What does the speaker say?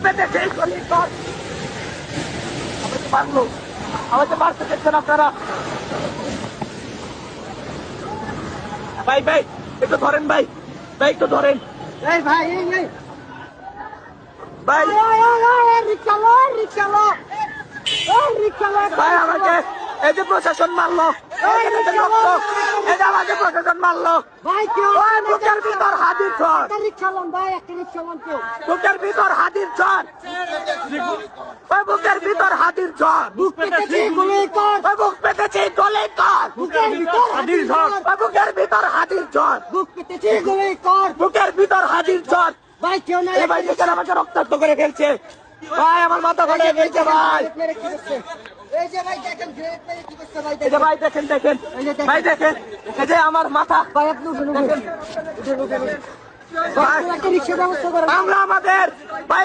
পেতে সেই গলি কর। আমাকে মারলো, আমাকে মারতে দেখছেন আপনারা। ভাই ভাই একটু ধরেন, ভাই ভাই একটু ধরেন। এই ভাই এই এই ভাই রিক্সা লো ভাই আমাকে এই যে প্রশাসন মারলো, এই যে রক্ত, এই যে আমাকে প্রশাসন মারলো। ভাই কেউ ওই বুকের ভিতর হাতির ঝড়, একটা রিক্সা লোন ভাই, একটা রিক্সা লোন কেউ বুকের ভিতর হাতির ঝড়, ওই বুকের ভিতর হাতির ঝড়, বুক পেতেছি গুলি কর, ওই বুক পেতেছি গলে কর, বুকের ভিতর হাতির ঝড়, ওই বুকের ভিতর হাতির ঝড়, বুক পেতেছি গুলি কর, বুকের ভিতর হাতির ঝড়। ভাই কেউ না এই ভাই দেখেন আমাকে রক্তাক্ত করে ফেলছে, ভাই আমার মাথা ফাটিয়ে ফেলছে ভাই। এই যে ভাই দেখেন গ্রেট মেরে কি করছে ভাই, এই যে ভাই দেখেন দেখেন, ভাই দেখেন, এই যে আমার মাথা। ভাই আপনি উঠুন ভাই একটা রিক্সা ব্যবস্থা করেন। আমরা আমাদের ভাই